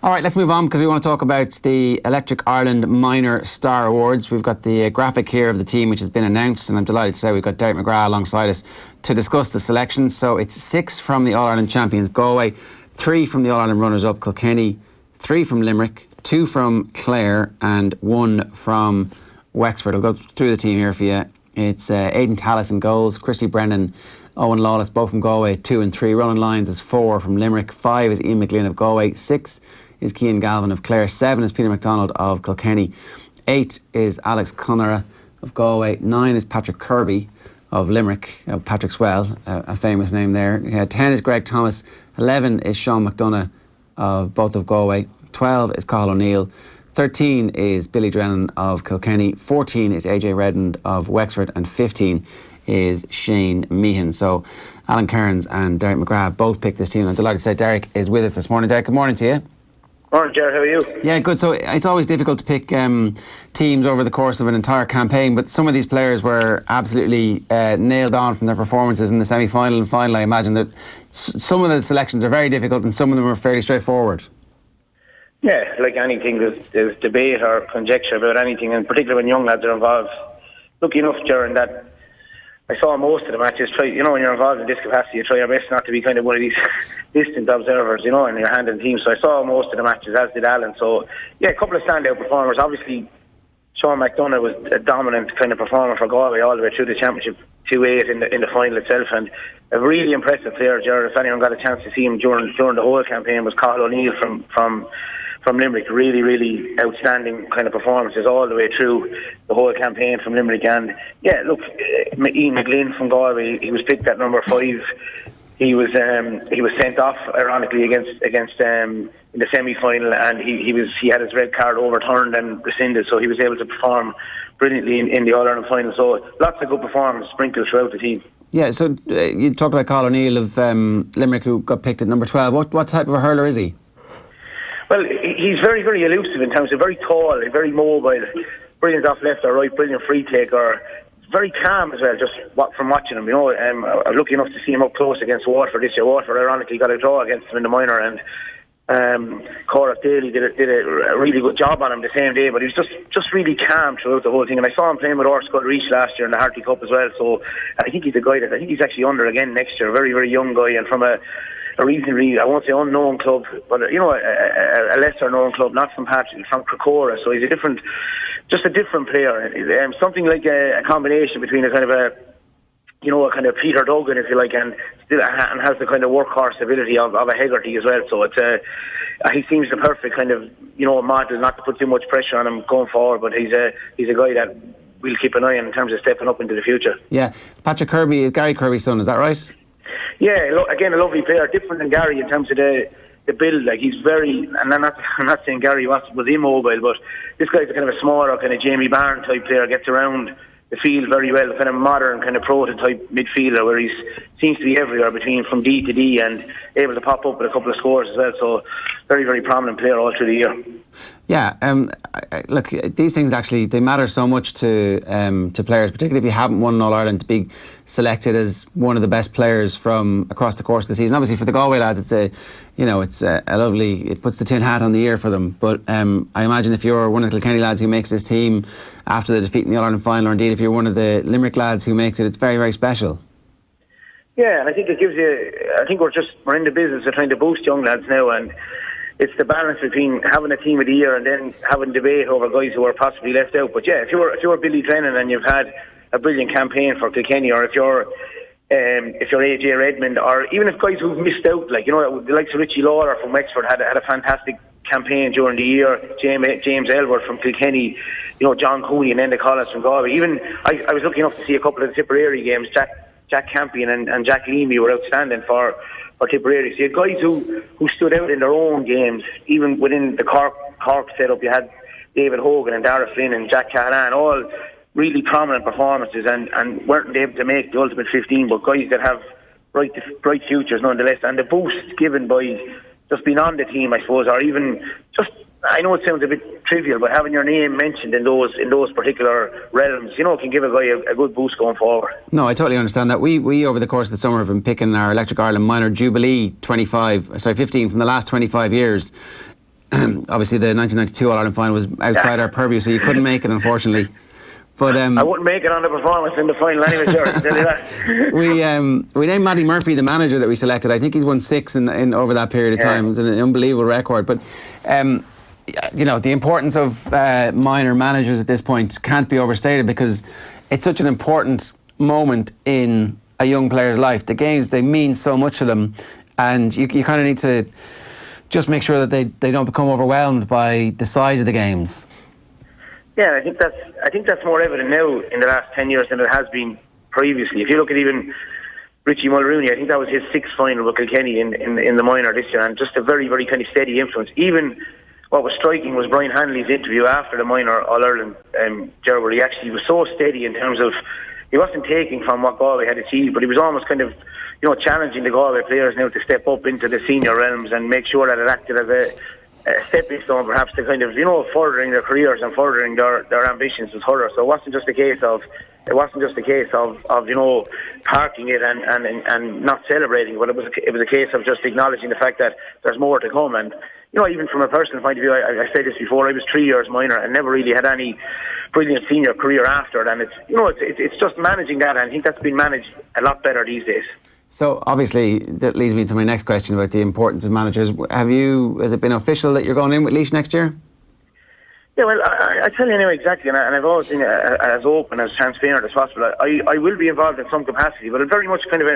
All right, let's move on because we want to talk about the Electric Ireland Minor Star Awards. We've got the graphic here of the team which has been announced, and I'm delighted to say we've got Derek McGrath alongside us to discuss the selections. So it's 6 from the All-Ireland champions Galway, 3 from the All-Ireland runners-up Kilkenny, 3 from Limerick, 2 from Clare and 1 from Wexford. I'll go through the team here for you. It's Aidan Tallis in goals, Christy Brennan, Owen Lawless, both from Galway, 2 and 3. Ronan Lyons is 4 from Limerick, 5 is Ian McGlynn of Galway, 6 is Cian Galvin of Clare, 7 is Peter MacDonald of Kilkenny, 8 is Alex Conara of Galway, 9 is Patrick Kirby of Limerick, Patrick Swell, a famous name there, 10 is Greg Thomas, 11 is Sean McDonough of both of Galway, 12 is Cathal O'Neill, 13 is Billy Drennan of Kilkenny, 14 is AJ Redmond of Wexford, and 15 is Shane Meehan. So Alan Kearns and Derek McGrath both picked this team. I'm delighted to say Derek is with us this morning. Derek, good morning to you. Morning, Jared, how are you? Yeah, good. So it's always difficult to pick teams over the course of an entire campaign, but some of these players were absolutely nailed on from their performances in the semi-final and final. I imagine that some of the selections are very difficult and some of them are fairly straightforward. Yeah, like anything, there's debate or conjecture about anything, and particularly when young lads are involved. Lucky enough, Jared, that I saw most of the matches. When you're involved in this capacity, you try your best not to be kind of one of these distant observers, in your hand in the team. So I saw most of the matches, as did Alan. So, yeah, a couple of standout performers. Obviously, Sean McDonough was a dominant kind of performer for Galway all the way through the championship, 2-8 in the final itself. And a really impressive player, Jared, if anyone got a chance to see him during the whole campaign, was Cathal O'Neill from Limerick. Really, really outstanding kind of performances all the way through the whole campaign from Limerick. And yeah, look, Ian McGlynn from Galway, he was picked at number 5. He was sent off ironically against in the semi-final, and he had his red card overturned and rescinded, so he was able to perform brilliantly in the All-Ireland final. So lots of good performances sprinkled throughout the team. Yeah, so you talked about Cathal O'Neill of Limerick, who got picked at number 12. What type of a hurler is he? Well, he's very, very elusive in terms of very tall, very mobile, brilliant off left or right, brilliant free taker, very calm as well, just from watching him. I'm lucky enough to see him up close against Waterford this year. Waterford ironically got a draw against him in the minor, and Corach Daly did a really good job on him the same day, but he was just really calm throughout the whole thing. And I saw him playing with Orscott Reach last year in the Hartley Cup as well, so I think he's a guy that I think he's actually under again next year. A very, very young guy, and from a reasonably, I won't say unknown club, but a lesser known club, not from Cracora, so he's a different player. Something like a combination between a kind of Peter Duggan, if you like, and has the kind of workhorse ability of a Hegarty as well. So he seems the perfect kind of model, not to put too much pressure on him going forward, but he's a guy that we'll keep an eye on in terms of stepping up into the future. Yeah, Patrick Kirby is Gary Kirby's son, is that right? Yeah, again, a lovely player, different than Gary in terms of the build. Like, he's very, and I'm not saying Gary was immobile, but this guy's a kind of a smaller, kind of Jamie Barn type player, gets around the field very well, kind of modern, kind of prototype midfielder, where he seems to be everywhere from D to D and able to pop up with a couple of scores as well. So very, very prominent player all through the year. Yeah, look, these things actually, they matter so much to players, particularly if you haven't won All Ireland, to be selected as one of the best players from across the course of the season. Obviously, for the Galway lads, it's a lovely, it puts the tin hat on the ear for them. But I imagine if you're one of the Kilkenny lads who makes this team after the defeat in the All Ireland final, or indeed if you're one of the Limerick lads who makes it, it's very, very special. Yeah, and I think it gives you. I think we're in the business of trying to boost young lads now, and it's the balance between having a team of the year and then having debate over guys who are possibly left out. But yeah, if you're Billy Drennan and you've had a brilliant campaign for Kilkenny, or if you're AJ Redmond, or even if guys who've missed out, like the likes of Richie Lawler from Wexford had a fantastic campaign during the year. James Elwood from Kilkenny, John Cooney and Enda Collins from Galway. Even I was lucky enough to see a couple of the Tipperary games. Jack Campion and Jack Leamy were outstanding for Tipperary. So you had guys who stood out in their own games, even within the Cork setup. You had David Hogan and Dara Flynn and Jack Callahan, all really prominent performances, and weren't able to make the ultimate 15, but guys that have bright futures nonetheless. And the boost given by just being on the team, I suppose, or even just, I know it sounds a bit trivial, but having your name mentioned in those particular realms, can give a guy a good boost going forward. No, I totally understand that. We over the course of the summer have been picking our Electric Ireland Minor Jubilee 15 from the last 25 years. obviously the 1992 All-Ireland final was outside our purview, so you couldn't make it, unfortunately. But I wouldn't make it on the performance in the final anyway, sure. I'll tell you that. we named Matty Murphy the manager that we selected. I think he's won 6 in over that period of time. It's an unbelievable record. But you know, the importance of minor managers at this point can't be overstated, because it's such an important moment in a young player's life. The games, they mean so much to them, and you kind of need to just make sure that they don't become overwhelmed by the size of the games. Yeah, I think that's more evident now in the last 10 years than it has been previously. If you look at even Richie Mulrooney, I think that was his 6th final with Kilkenny in the minor this year, and just a very, very kind of steady influence. Even what was striking was Brian Hanley's interview after the minor All-Ireland, where he actually was so steady in terms of, he wasn't taking from what Galway had achieved, but he was almost kind of, you know, challenging the Galway players now to step up into the senior realms and make sure that it acted as a stepping stone, perhaps, to kind of, you know, furthering their careers and furthering their ambitions as hurlers. So it wasn't just a case of you know, parking it and not celebrating, but it was a case of just acknowledging the fact that there's more to come. And you know, even from a personal point of view, I said this before, I was 3 years minor and never really had any brilliant senior career after it. And it's just managing that, and I think that's been managed a lot better these days. So obviously that leads me to my next question about the importance of managers. Has it been official that you're going in with Laois next year? Yeah, well, I tell you now exactly, and I've always been as open, as transparent as possible. I will be involved in some capacity, but it's very much kind of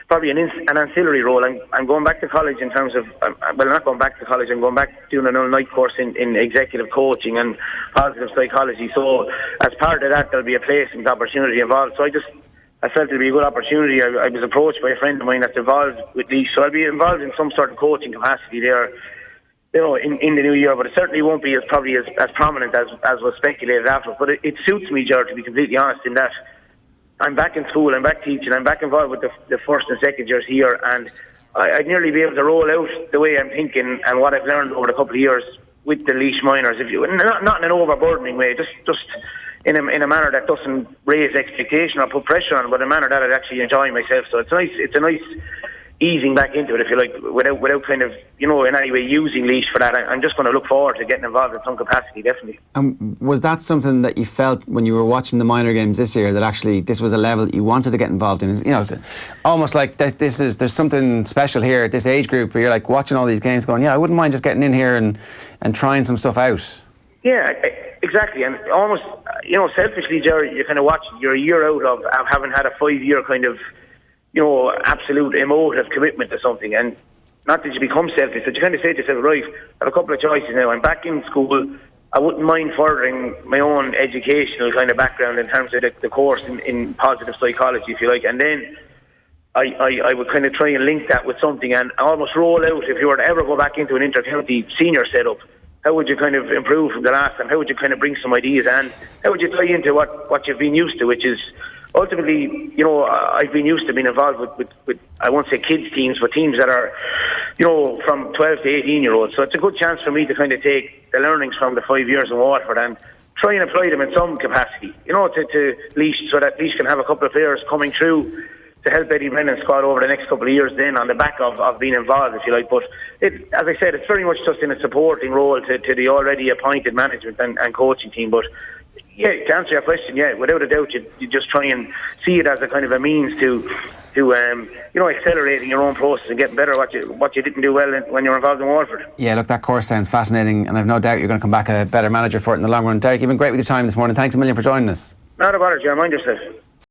probably an ancillary role. I'm going back to college in terms of, well, not going back to college, I'm going back doing an all-night course in executive coaching and positive psychology. So as part of that, there'll be a placement opportunity involved. So I felt it'd be a good opportunity. I was approached by a friend of mine that's involved with Laois, so I'll be involved in some sort of coaching capacity there, you know, in the new year. But it certainly won't be as prominent as was speculated after. But it suits me, Ger, to be completely honest, in that I'm back in school, I'm back teaching, I'm back involved with the first and second years here, and I'd nearly be able to roll out the way I'm thinking and what I've learned over the couple of years with the Laois minors, not in an overburdening way, just in a manner that doesn't raise expectation or put pressure on, but in a manner that I'd actually enjoy myself. So it's a nice easing back into it, if you like, without kind of, you know, in any way using Laois for that. I'm just going to look forward to getting involved in some capacity, definitely. Was that something that you felt when you were watching the minor games this year, that actually this was a level that you wanted to get involved in? You know, almost like there's something special here at this age group where you're like watching all these games going, yeah, I wouldn't mind just getting in here and trying some stuff out. Yeah, exactly. And almost, you know, selfishly, Jerry, you're kind of watching, you're a year out of having had a 5-year kind of, you know, absolute emotive commitment to something. And not that you become selfish, but you kind of say to yourself, right, I have a couple of choices now. I'm back in school. I wouldn't mind furthering my own educational kind of background in terms of the course in positive psychology, if you like. And then I would kind of try and link that with something and almost roll out, if you were to ever go back into an inter-county senior setup, how would you kind of improve from the last time? How would you kind of bring some ideas, and how would you tie into what you've been used to, which is ultimately, you know, I've been used to being involved with I won't say kids teams, but teams that are, you know, from 12 to 18-year-olds. So it's a good chance for me to kind of take the learnings from the 5 years in Waterford and try and apply them in some capacity, you know, to Laois, so that Laois can have a couple of players coming through to help Eddie Brennan's squad over the next couple of years then on the back of being involved, if you like. But as I said, it's very much just in a supporting role to the already appointed management and coaching team. But yeah, to answer your question, yeah, without a doubt, you just try and see it as a kind of a means to you know, accelerating your own process and getting better at what you didn't do well when you're involved in Waterford. Yeah, look, that course sounds fascinating, and I've no doubt you're going to come back a better manager for it in the long run. Derek, you've been great with your time this morning. Thanks a million for joining us. Not a bother, Jerry. Mind yourself.